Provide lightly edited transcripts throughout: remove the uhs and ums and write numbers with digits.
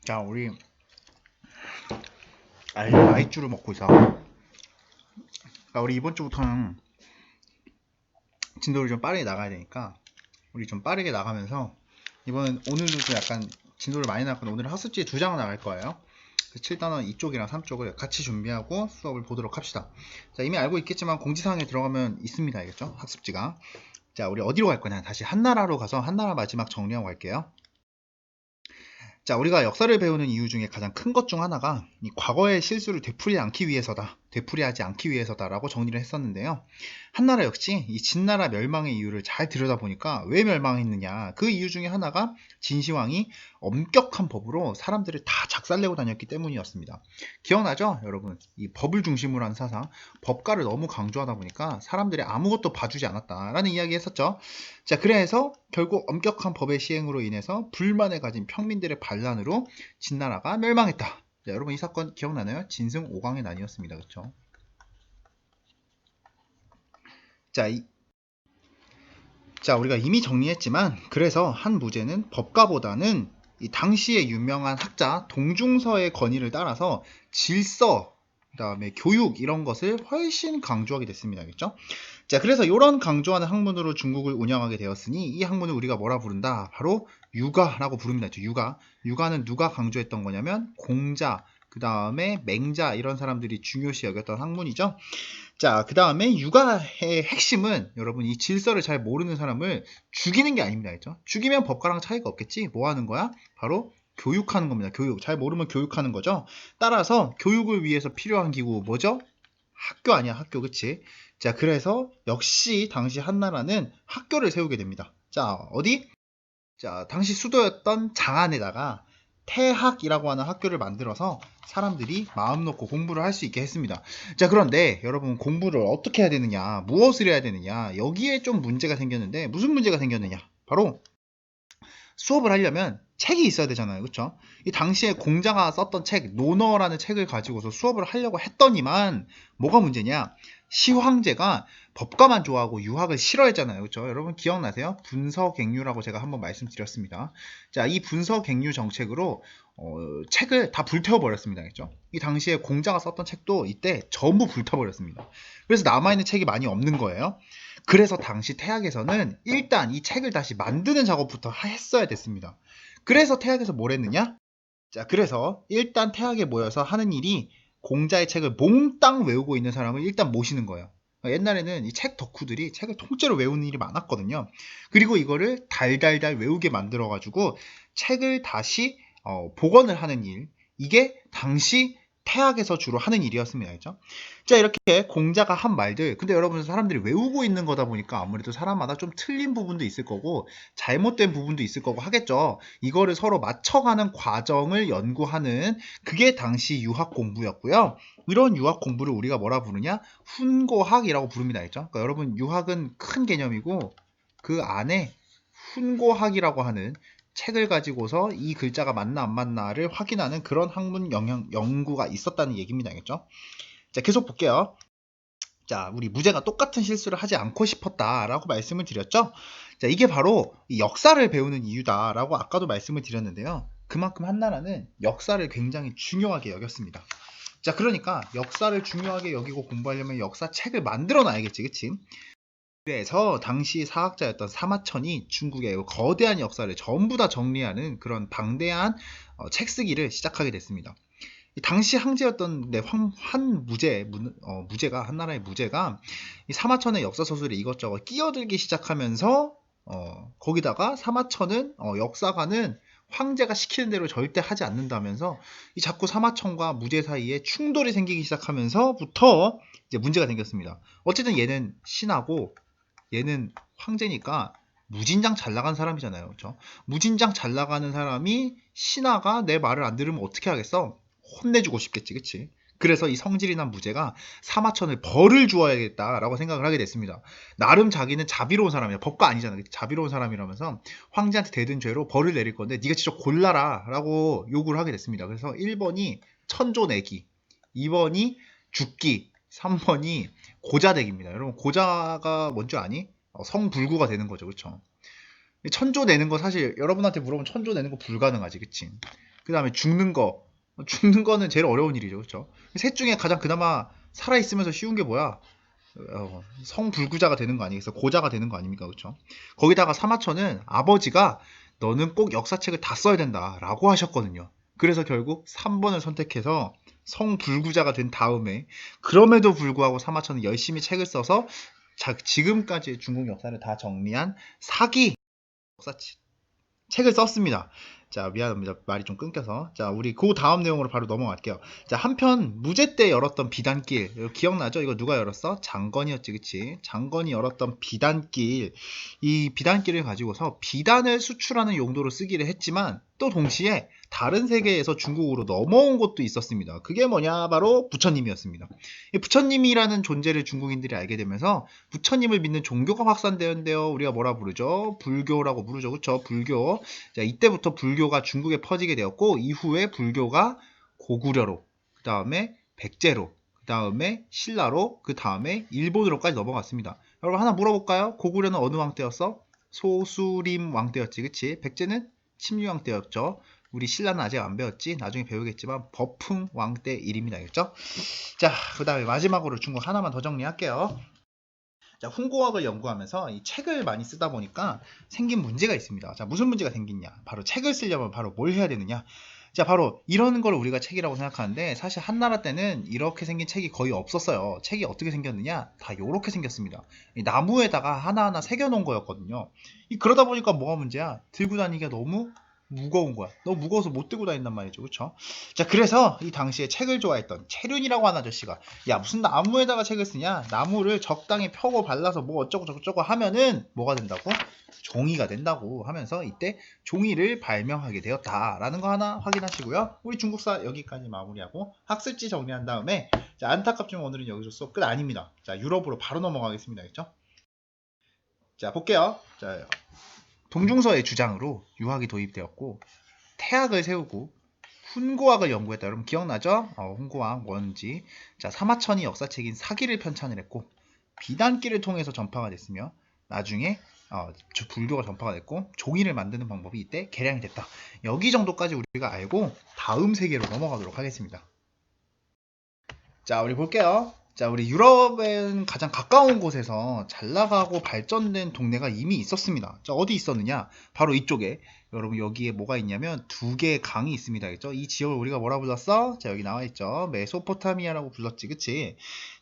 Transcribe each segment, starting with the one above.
자, 우리 라이쭈를 먹고 있어. 그러니까 우리 이번 주부터는 진도를 좀 빠르게 나가야 되니까 우리 좀 빠르게 나가면서 오늘도 좀 약간 진도를 많이 나갔거든. 오늘 학습지 2장을 나갈 거예요. 7단원 2쪽이랑 3쪽을 같이 준비하고 수업을 보도록 합시다. 자, 이미 알고 있겠지만 공지사항에 들어가면 있습니다. 알겠죠? 학습지가. 자, 우리 어디로 갈 거냐? 다시 한나라로 가서 한나라 마지막 정리하고 갈게요. 자, 우리가 역사를 배우는 이유 중에 가장 큰 것 중 하나가 이 과거의 실수를 되풀이하지 않기 위해서다라고 정리를 했었는데요. 한나라 역시 이 진나라 멸망의 이유를 잘 들여다보니까 왜 멸망했느냐, 그 이유 중에 하나가 진시황이 엄격한 법으로 사람들을 다 작살내고 다녔기 때문이었습니다. 기억나죠, 여러분? 이 법을 중심으로 한 사상, 법가를 너무 강조하다 보니까 사람들이 아무것도 봐주지 않았다라는 이야기 했었죠. 자, 그래서 결국 엄격한 법의 시행으로 인해서 불만을 가진 평민들의 반란으로 진나라가 멸망했다. 자, 여러분 이 사건 기억나나요? 진승 5강의 난이었습니다. 그렇죠? 자, 우리가 이미 정리했지만 그래서 한 무제는 법가보다는 이 당시의 유명한 학자 동중서의 건의를 따라서 질서, 그 다음에 교육 이런 것을 훨씬 강조하게 됐습니다. 그렇죠? 자, 그래서 이런 강조하는 학문으로 중국을 운영하게 되었으니 이 학문을 우리가 뭐라 부른다? 바로 유가라고 부릅니다. 유가. 유가는 누가 강조했던 거냐면 공자, 그 다음에 맹자 이런 사람들이 중요시 여겼던 학문이죠. 자, 그 다음에 육아의 핵심은 여러분 이 질서를 잘 모르는 사람을 죽이는 게 아닙니다. 그죠? 죽이면 법과랑 차이가 없겠지? 뭐 하는 거야? 바로 교육하는 겁니다. 교육. 잘 모르면 교육하는 거죠. 따라서 교육을 위해서 필요한 기구 뭐죠? 학교 아니야, 학교. 그치? 자, 그래서 역시 당시 한나라는 학교를 세우게 됩니다. 자, 어디? 자, 당시 수도였던 장안에다가 태학이라고 하는 학교를 만들어서 사람들이 마음 놓고 공부를 할 수 있게 했습니다. 자, 그런데 여러분 공부를 어떻게 해야 되느냐, 무엇을 해야 되느냐, 여기에 좀 문제가 생겼는데 무슨 문제가 생겼느냐? 바로 수업을 하려면 책이 있어야 되잖아요. 그쵸? 이 당시에 공자가 썼던 책, 논어라는 책을 가지고서 수업을 하려고 했더니만 뭐가 문제냐? 시황제가 법과만 좋아하고 유학을 싫어했잖아요. 그쵸? 여러분 기억나세요? 분서갱유라고 제가 한번 말씀드렸습니다. 자, 이 분서갱유 정책으로 책을 다 불태워버렸습니다. 그죠? 이 당시에 공자가 썼던 책도 이때 전부 불타버렸습니다. 그래서 남아있는 책이 많이 없는 거예요. 그래서 당시 태학에서는 일단 이 책을 다시 만드는 작업부터 했어야 됐습니다. 그래서 태학에서 뭘 했느냐? 자, 그래서 일단 태학에 모여서 하는 일이 공자의 책을 몽땅 외우고 있는 사람을 일단 모시는 거예요. 옛날에는 이 책 덕후들이 책을 통째로 외우는 일이 많았거든요. 그리고 이거를 달달달 외우게 만들어가지고 책을 다시 복원을 하는 일, 이게 당시 태학에서 주로 하는 일이었습니다. 그죠? 자, 이렇게 공자가 한 말들, 근데 여러분 사람들이 외우고 있는 거다 보니까 아무래도 사람마다 좀 틀린 부분도 있을 거고 잘못된 부분도 있을 거고 하겠죠. 이거를 서로 맞춰가는 과정을 연구하는 그게 당시 유학 공부였고요. 이런 유학 공부를 우리가 뭐라 부르냐? 훈고학이라고 부릅니다. 그죠? 그러니까 여러분 유학은 큰 개념이고 그 안에 훈고학이라고 하는 책을 가지고서 이 글자가 맞나 안 맞나를 확인하는 그런 학문 연구가 있었다는 얘기입니다. 알겠죠? 자, 계속 볼게요. 자, 우리 무제가 똑같은 실수를 하지 않고 싶었다라고 말씀을 드렸죠? 자, 이게 바로 이 역사를 배우는 이유다라고 아까도 말씀을 드렸는데요. 그만큼 한나라는 역사를 굉장히 중요하게 여겼습니다. 자, 그러니까 역사를 중요하게 여기고 공부하려면 역사책을 만들어 놔야겠지, 그치? 그래서 당시 사학자였던 사마천이 중국의 거대한 역사를 전부 다 정리하는 그런 방대한 책쓰기를 시작하게 됐습니다. 당시 황제였던 무제가 한나라의 무제가 이 사마천의 역사 소설에 이것저것 끼어들기 시작하면서 거기다가 사마천은 역사가는 황제가 시키는 대로 절대 하지 않는다면서 이 자꾸 사마천과 무제 사이에 충돌이 생기기 시작하면서부터 이제 문제가 생겼습니다. 어쨌든 얘는 신하고 얘는 황제니까 무진장 잘 나간 사람이잖아요. 그렇죠? 무진장 잘 나가는 사람이 신하가 내 말을 안 들으면 어떻게 하겠어? 혼내주고 싶겠지, 그치? 그래서 이 성질이 난 무제가 사마천을 벌을 주어야겠다라고 생각을 하게 됐습니다. 나름 자기는 자비로운 사람이야. 법가 아니잖아. 자비로운 사람이라면서 황제한테 대든 죄로 벌을 내릴 건데 네가 직접 골라라 라고 요구를 하게 됐습니다. 그래서 1번이 천조 내기, 2번이 죽기, 3번이 고자댁입니다. 여러분 고자가 뭔지 아니? 성불구가 되는 거죠. 그쵸? 천조 내는 거 사실 여러분한테 물어보면 천조 내는 거 불가능하지. 그치? 그 다음에 죽는 거. 죽는 거는 제일 어려운 일이죠. 그쵸? 셋 중에 가장 그나마 살아있으면서 쉬운 게 뭐야? 성불구자가 되는 거 아니겠어? 고자가 되는 거 아닙니까? 그쵸? 거기다가 사마천은 아버지가 너는 꼭 역사책을 다 써야 된다 라고 하셨거든요. 그래서 결국 3번을 선택해서 성불구자가 된 다음에, 그럼에도 불구하고 사마천은 열심히 책을 써서 지금까지 중국 역사를 다 정리한 사기 책을 썼습니다. 자, 미안합니다. 말이 좀 끊겨서. 자, 우리 그 다음 내용으로 바로 넘어갈게요. 자, 한편 무제 때 열었던 비단길, 기억나죠? 이거 누가 열었어? 장건이었지, 그치? 장건이 열었던 비단길, 이 비단길을 가지고서 비단을 수출하는 용도로 쓰기를 했지만 또 동시에 다른 세계에서 중국으로 넘어온 곳도 있었습니다. 그게 뭐냐? 바로 부처님이었습니다. 이 부처님이라는 존재를 중국인들이 알게 되면서 부처님을 믿는 종교가 확산되었는데요. 우리가 뭐라 부르죠? 불교라고 부르죠. 그쵸? 불교. 자, 이때부터 불교가 중국에 퍼지게 되었고, 이후에 불교가 고구려로, 그 다음에 백제로, 그 다음에 신라로, 그 다음에 일본으로까지 넘어갔습니다. 여러분 하나 물어볼까요? 고구려는 어느 왕 때였어? 소수림 왕 때였지, 그치? 백제는 침류왕 때였죠. 우리 신라는 아직 안 배웠지? 나중에 배우겠지만 버풍 왕 때 일입니다. 알겠죠? 자, 그 다음에 마지막으로 중국 하나만 더 정리할게요. 자, 훈고학을 연구하면서 이 책을 많이 쓰다 보니까 생긴 문제가 있습니다. 자, 무슨 문제가 생기냐? 바로 책을 쓰려면 바로 뭘 해야 되느냐? 자, 바로 이런 걸 우리가 책이라고 생각하는데, 사실 한나라 때는 이렇게 생긴 책이 거의 없었어요. 책이 어떻게 생겼느냐? 다 요렇게 생겼습니다. 이 나무에다가 하나하나 새겨놓은 거였거든요. 그러다 보니까 뭐가 문제야? 들고 다니기가 너무 무거운 거야. 너무 무거워서 못 들고 다닌단 말이죠. 그쵸? 자, 그래서 이 당시에 책을 좋아했던 채륜이라고 하는 아저씨가, 야, 무슨 나무에다가 책을 쓰냐? 나무를 적당히 펴고 발라서 뭐 어쩌고 저쩌고 하면은 뭐가 된다고? 종이가 된다고 하면서 이때 종이를 발명하게 되었다라는 거 하나 확인하시고요. 우리 중국사 여기까지 마무리하고 학습지 정리한 다음에, 자, 안타깝지만 오늘은 여기서 수업 끝 아닙니다. 자, 유럽으로 바로 넘어가겠습니다. 알겠죠? 자, 볼게요. 자, 동중서의 주장으로 유학이 도입되었고, 태학을 세우고 훈고학을 연구했다. 여러분 기억나죠? 훈고학 원지. 자, 사마천이 역사책인 사기를 편찬을 했고, 비단길을 통해서 전파가 됐으며, 나중에 불교가 전파가 됐고, 종이를 만드는 방법이 이때 개량이 됐다. 여기 정도까지 우리가 알고 다음 세계로 넘어가도록 하겠습니다. 자, 우리 볼게요. 자, 우리 유럽엔 가장 가까운 곳에서 잘 나가고 발전된 동네가 이미 있었습니다. 자, 어디 있었느냐? 바로 이쪽에. 여러분, 여기에 뭐가 있냐면 두 개의 강이 있습니다. 그죠? 이 지역을 우리가 뭐라 불렀어? 자, 여기 나와 있죠. 메소포타미아라고 불렀지. 그치?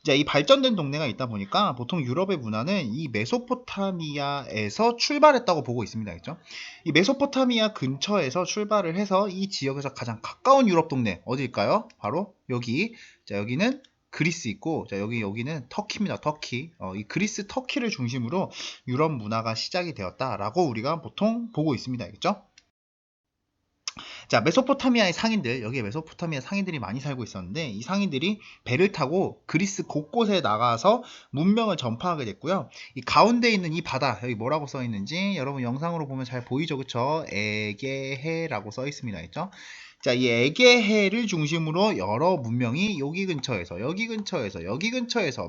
자, 이 발전된 동네가 있다 보니까 보통 유럽의 문화는 이 메소포타미아에서 출발했다고 보고 있습니다. 그죠? 이 메소포타미아 근처에서 출발을 해서 이 지역에서 가장 가까운 유럽 동네 어디일까요? 바로 여기. 자, 여기는 그리스 있고, 자, 여기는 터키입니다. 터키. 이 그리스, 터키를 중심으로 유럽 문화가 시작이 되었다라고 우리가 보통 보고 있습니다. 알겠죠? 자, 메소포타미아의 상인들, 여기에 메소포타미아 상인들이 많이 살고 있었는데, 이 상인들이 배를 타고 그리스 곳곳에 나가서 문명을 전파하게 됐고요. 이 가운데 있는 이 바다, 여기 뭐라고 써 있는지 여러분 영상으로 보면 잘 보이죠? 그쵸? 에게해라고 써 있습니다. 알겠죠? 자, 이 에게해를 중심으로 여러 문명이 여기 근처에서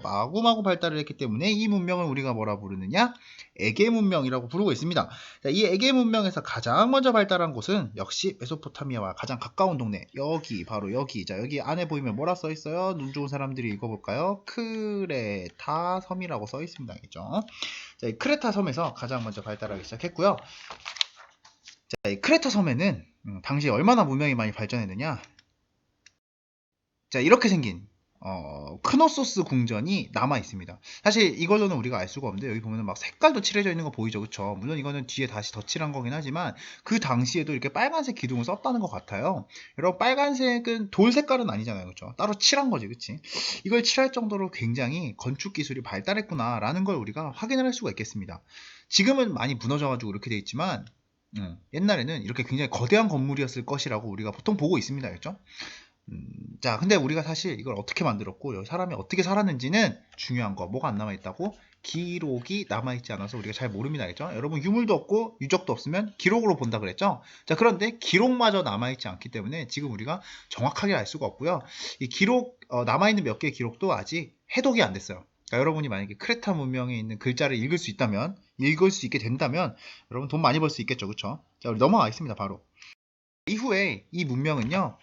마구마구 발달을 했기 때문에 이 문명을 우리가 뭐라 부르느냐? 에게 문명이라고 부르고 있습니다. 자, 이 에게 문명에서 가장 먼저 발달한 곳은 역시 메소포타미아와 가장 가까운 동네, 여기 바로 여기. 자, 여기 안에 보이면 뭐라 써 있어요? 눈 좋은 사람들이 읽어볼까요? 크레타 섬이라고 써 있습니다. 알겠죠? 자, 이 크레타 섬에서 가장 먼저 발달하기 시작했고요. 자, 이 크레타 섬에는 당시에 얼마나 문명이 많이 발전했느냐? 자, 이렇게 생긴 크노소스 궁전이 남아 있습니다. 사실 이걸로는 우리가 알 수가 없는데, 여기 보면은 막 색깔도 칠해져 있는 거 보이죠? 그쵸? 물론 이거는 뒤에 다시 덧칠한 거긴 하지만 그 당시에도 이렇게 빨간색 기둥을 썼다는 것 같아요. 여러분, 빨간색은 돌 색깔은 아니잖아요. 그쵸? 따로 칠한 거지. 그치? 이걸 칠할 정도로 굉장히 건축 기술이 발달했구나 라는 걸 우리가 확인을 할 수가 있겠습니다. 지금은 많이 무너져가지고 이렇게 돼 있지만 옛날에는 이렇게 굉장히 거대한 건물이었을 것이라고 우리가 보통 보고 있습니다. 알죠? 자, 근데 우리가 사실 이걸 어떻게 만들었고 사람이 어떻게 살았는지는 중요한 거 뭐가 안 남아있다고? 기록이 남아있지 않아서 우리가 잘 모릅니다. 알죠? 여러분, 유물도 없고 유적도 없으면 기록으로 본다 그랬죠? 자, 그런데 기록마저 남아있지 않기 때문에 지금 우리가 정확하게 알 수가 없고요. 이 기록 남아있는 몇 개의 기록도 아직 해독이 안 됐어요. 그러니까 여러분이 만약에 크레타 문명에 있는 글자를 읽을 수 있게 된다면 여러분 돈 많이 벌 수 있겠죠. 그쵸? 자, 우리 넘어가겠습니다. 바로 이후에 이 문명은요,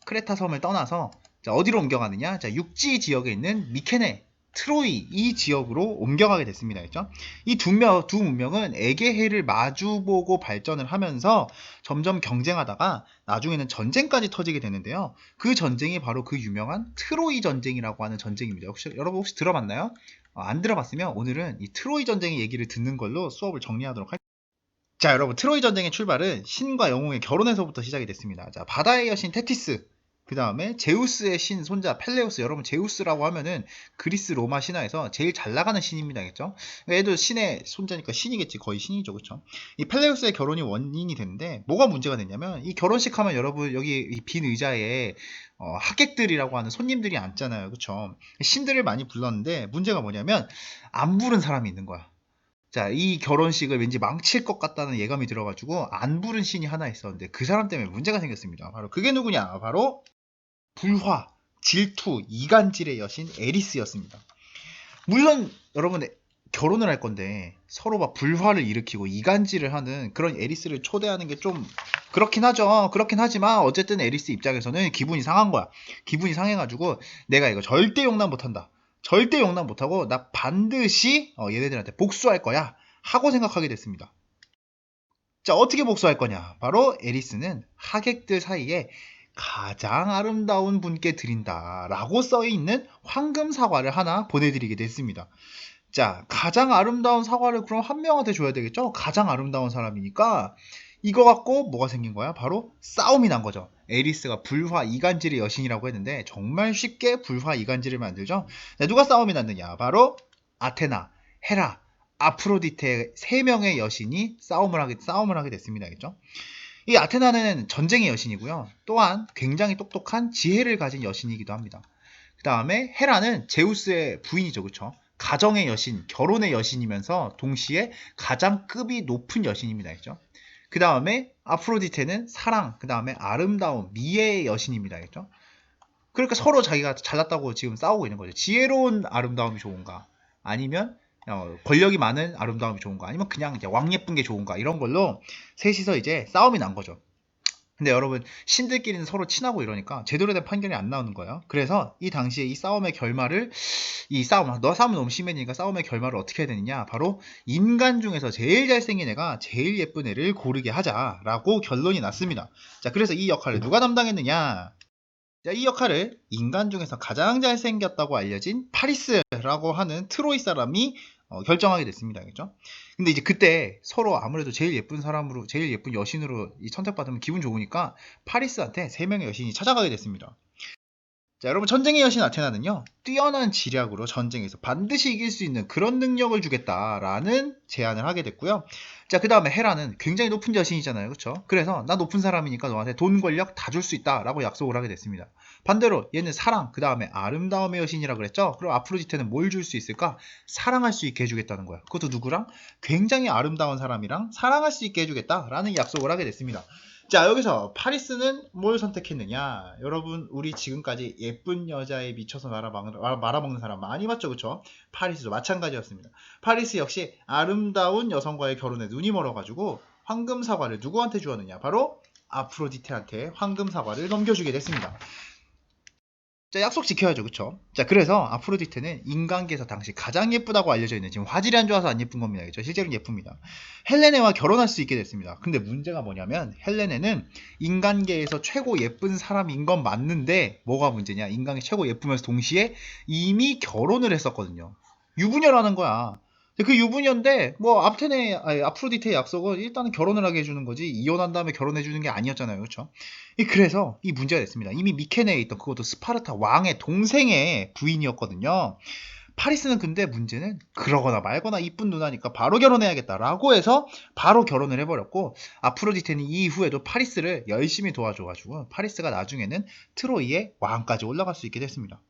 크레타 섬을 떠나서 자, 어디로 옮겨가느냐? 자, 육지 지역에 있는 미케네, 트로이 이 지역으로 옮겨가게 됐습니다. 그렇죠? 이 두 문명은 에게해를 마주보고 발전을 하면서 점점 경쟁하다가 나중에는 전쟁까지 터지게 되는데요. 그 전쟁이 바로 그 유명한 트로이 전쟁이라고 하는 전쟁입니다. 여러분 혹시 들어봤나요? 안 들어봤으면 오늘은 이 트로이 전쟁의 얘기를 듣는 걸로 수업을 정리하도록 할게요. 자, 여러분, 트로이 전쟁의 출발은 신과 영웅의 결혼에서부터 시작이 됐습니다. 자, 바다의 여신 테티스, 그 다음에 제우스의 신 손자 펠레우스. 여러분, 제우스라고 하면은 그리스 로마 신화에서 제일 잘 나가는 신입니다. 겠죠? 얘도 신의 손자니까 신이겠지. 거의 신이죠. 그쵸? 이 펠레우스의 결혼이 원인이 되는데, 뭐가 문제가 됐냐면, 이 결혼식 하면 여러분, 여기 이 빈 의자에 하객들이라고 하는 손님들이 앉잖아요. 그쵸? 신들을 많이 불렀는데, 문제가 뭐냐면, 안 부른 사람이 있는 거야. 자, 이 결혼식을 왠지 망칠 것 같다는 예감이 들어가지고 안 부른 신이 하나 있었는데 그 사람 때문에 문제가 생겼습니다. 바로 그게 누구냐? 바로 불화, 질투, 이간질의 여신 에리스였습니다. 물론 여러분 결혼을 할 건데 서로 막 불화를 일으키고 이간질을 하는 그런 에리스를 초대하는 게 좀 그렇긴 하죠. 그렇긴 하지만 어쨌든 에리스 입장에서는 기분이 상한 거야. 기분이 상해가지고 내가 이거 절대 용납 못한다. 절대 용납 못하고 나 반드시 얘네들한테 복수할 거야 하고 생각하게 됐습니다. 자, 어떻게 복수할 거냐? 바로 에리스는 하객들 사이에 가장 아름다운 분께 드린다 라고 써있는 황금 사과를 하나 보내드리게 됐습니다. 자, 가장 아름다운 사과를 그럼 한 명한테 줘야 되겠죠? 가장 아름다운 사람이니까 이거 갖고 뭐가 생긴 거야? 바로 싸움이 난 거죠. 에리스가 불화 이간질의 여신이라고 했는데 정말 쉽게 불화 이간질을 만들죠. 자, 누가 싸움이 났느냐? 바로 아테나, 헤라, 아프로디테 세 명의 여신이 싸움을 하게 됐습니다. 그죠? 이 아테나는 전쟁의 여신이고요. 또한 굉장히 똑똑한 지혜를 가진 여신이기도 합니다. 그 다음에 헤라는 제우스의 부인이죠. 그쵸? 가정의 여신, 결혼의 여신이면서 동시에 가장 급이 높은 여신입니다. 그죠? 그 다음에 아프로디테는 사랑, 그 다음에 아름다움, 미애의 여신입니다. 그죠? 그러니까 서로 자기가 잘났다고 지금 싸우고 있는 거죠. 지혜로운 아름다움이 좋은가? 아니면 권력이 많은 아름다움이 좋은가? 아니면 그냥 이제 왕 예쁜 게 좋은가? 이런 걸로 셋이서 이제 싸움이 난 거죠. 근데 여러분 신들끼리는 서로 친하고 이러니까 제대로 된 판결이 안 나오는 거예요. 그래서 이 당시에 이 싸움의 결말을 너 싸움 너무 심해지니까 싸움의 결말을 어떻게 해야 되느냐? 바로 인간 중에서 제일 잘생긴 애가 제일 예쁜 애를 고르게 하자라고 결론이 났습니다. 자, 그래서 이 역할을 누가 담당했느냐? 자, 이 역할을 인간 중에서 가장 잘생겼다고 알려진 파리스라고 하는 트로이 사람이 결정하게 됐습니다. 그죠? 근데 이제 그때 서로 아무래도 제일 예쁜 사람으로, 제일 예쁜 여신으로 선택받으면 기분 좋으니까 파리스한테 3명의 여신이 찾아가게 됐습니다. 자, 여러분, 전쟁의 여신 아테나는요, 뛰어난 지략으로 전쟁에서 반드시 이길 수 있는 그런 능력을 주겠다라는 제안을 하게 됐고요. 자, 그 다음에 헤라는 굉장히 높은 여신이잖아요. 그쵸? 그래서 나 높은 사람이니까 너한테 돈, 권력 다 줄 수 있다라고 약속을 하게 됐습니다. 반대로 얘는 사랑, 그 다음에 아름다움의 여신이라 그랬죠? 그럼 아프로디테는 뭘 줄 수 있을까? 사랑할 수 있게 해주겠다는 거야. 그것도 누구랑? 굉장히 아름다운 사람이랑 사랑할 수 있게 해주겠다라는 약속을 하게 됐습니다. 자, 여기서 파리스는 뭘 선택했느냐? 여러분, 우리 지금까지 예쁜 여자에 미쳐서 말아먹는 사람 많이 봤죠? 그쵸? 파리스도 마찬가지였습니다. 파리스 역시 아름다운 여성과의 결혼에 눈이 멀어가지고 황금 사과를 누구한테 주었느냐? 바로 아프로디테한테 황금 사과를 넘겨주게 됐습니다. 자, 약속 지켜야죠. 그쵸? 자, 그래서 아프로디테는 인간계에서 당시 가장 예쁘다고 알려져 있는, 지금 화질이 안 좋아서 안 예쁜 겁니다. 그쵸? 실제로는 예쁩니다. 헬레네와 결혼할 수 있게 됐습니다. 근데 문제가 뭐냐면 헬레네는 인간계에서 최고 예쁜 사람인 건 맞는데 뭐가 문제냐? 인간계 최고 예쁘면서 동시에 이미 결혼을 했었거든요. 유부녀라는 거야. 그 유부녀인데 뭐 아프로디테의 약속은 일단은 결혼을 하게 해주는 거지 이혼한 다음에 결혼해 주는 게 아니었잖아요. 그렇죠? 그래서 이 문제가 됐습니다. 이미 미케네에 있던 그것도 스파르타 왕의 동생의 부인이었거든요. 파리스는 근데 문제는 그러거나 말거나 이쁜 누나니까 바로 결혼해야겠다라고 해서 바로 결혼을 해버렸고, 아프로디테는 이후에도 파리스를 열심히 도와줘가지고 파리스가 나중에는 트로이의 왕까지 올라갈 수 있게 됐습니다.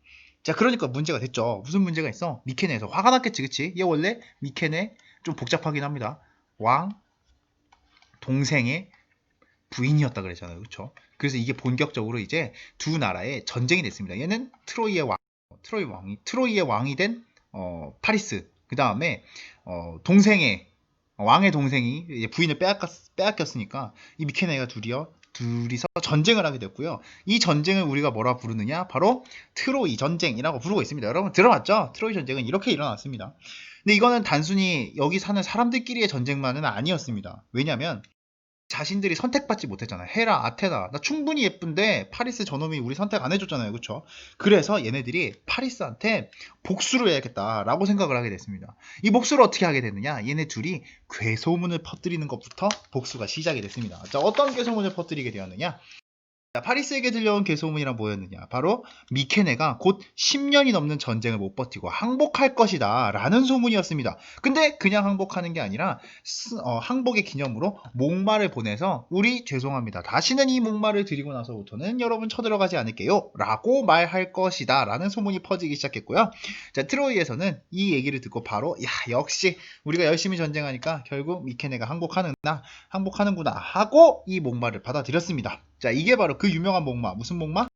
자, 그러니까 문제가 됐죠. 무슨 문제가 있어? 미케네에서 화가 났겠지, 그치? 얘 원래 미케네 좀 복잡하긴 합니다. 왕 동생의 부인이었다 그랬잖아요, 그쵸? 그래서 이게 본격적으로 이제 두 나라의 전쟁이 됐습니다. 얘는 트로이의 왕이 된 파리스. 그 다음에 왕의 동생이 이제 부인을 빼앗겼으니까 이 미케네가 둘이요 둘이서 전쟁을 하게 됐고요. 이 전쟁을 우리가 뭐라 부르느냐? 바로 트로이 전쟁이라고 부르고 있습니다. 여러분 들어봤죠? 트로이 전쟁은 이렇게 일어났습니다. 근데 이거는 단순히 여기 사는 사람들끼리의 전쟁만은 아니었습니다. 왜냐면 자신들이 선택받지 못했잖아요. 헤라, 아테나, 나 충분히 예쁜데 파리스 저놈이 우리 선택 안 해줬잖아요. 그쵸? 그래서 얘네들이 파리스한테 복수를 해야겠다라고 생각을 하게 됐습니다. 이 복수를 어떻게 하게 됐느냐? 얘네 둘이 괴소문을 퍼뜨리는 것부터 복수가 시작이 됐습니다. 자, 어떤 괴소문을 퍼뜨리게 되었느냐? 자, 파리스에게 들려온 괴소문이란 뭐였느냐? 바로 미케네가 곧 10년이 넘는 전쟁을 못 버티고 항복할 것이다 라는 소문이었습니다. 근데 그냥 항복하는 게 아니라 항복의 기념으로 목마를 보내서 우리 죄송합니다. 다시는 이 목마를 드리고 나서부터는 여러분 쳐들어가지 않을게요 라고 말할 것이다 라는 소문이 퍼지기 시작했고요. 자, 트로이에서는 이 얘기를 듣고 바로 야 역시 우리가 열심히 전쟁하니까 결국 미케네가 항복하는구나 하고 이 목마를 받아들였습니다. 자, 이게 바로 그 유명한 목마. 무슨 목마?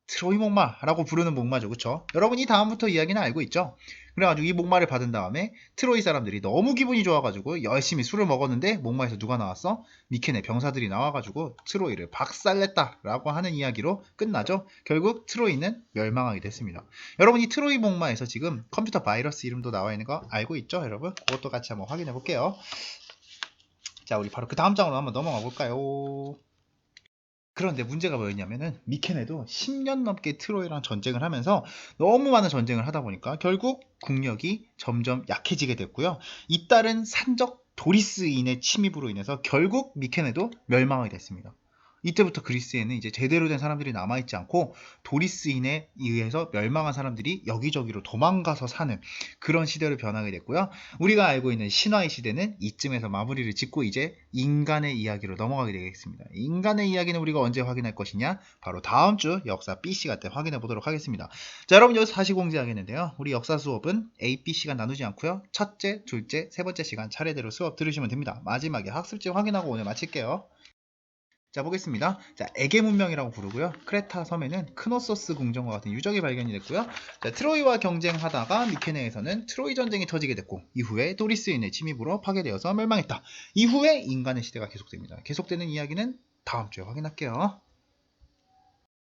트로이 목마라고 부르는 목마죠. 그쵸? 여러분이 다음부터 이야기는 알고 있죠? 그래가지고 이 목마를 받은 다음에 트로이 사람들이 너무 기분이 좋아가지고 열심히 술을 먹었는데 목마에서 누가 나왔어? 미케네 병사들이 나와가지고 트로이를 박살냈다라고 하는 이야기로 끝나죠. 결국 트로이는 멸망하게 됐습니다. 여러분 이 트로이 목마에서 지금 컴퓨터 바이러스 이름도 나와 있는 거 알고 있죠? 여러분? 그것도 같이 한번 확인해 볼게요. 자, 우리 바로 그 다음 장으로 한번 넘어가 볼까요? 그런데 문제가 뭐였냐면은 미케네도 10년 넘게 트로이랑 전쟁을 하면서 너무 많은 전쟁을 하다 보니까 결국 국력이 점점 약해지게 됐고요. 잇따른 산적 도리스인의 침입으로 인해서 결국 미케네도 멸망하게 됐습니다. 이때부터 그리스에는 이제 제대로 된 사람들이 남아있지 않고 도리스인에 의해서 멸망한 사람들이 여기저기로 도망가서 사는 그런 시대로 변하게 됐고요. 우리가 알고 있는 신화의 시대는 이쯤에서 마무리를 짓고 이제 인간의 이야기로 넘어가게 되겠습니다. 인간의 이야기는 우리가 언제 확인할 것이냐? 바로 다음 주 역사 B 시간 때 확인해 보도록 하겠습니다. 자, 여러분 여기서 다시 공지하겠는데요. 우리 역사 수업은 A, B 시간 나누지 않고요. 첫째, 둘째, 세 번째 시간 차례대로 수업 들으시면 됩니다. 마지막에 학습지 확인하고 오늘 마칠게요. 자, 보겠습니다. 자, 에게 문명이라고 부르고요. 크레타 섬에는 크노소스 궁정과 같은 유적이 발견이 됐고요. 자, 트로이와 경쟁하다가 미케네에서는 트로이 전쟁이 터지게 됐고 이후에 도리스인의 침입으로 파괴되어서 멸망했다. 이후에 인간의 시대가 계속됩니다. 계속되는 이야기는 다음 주에 확인할게요.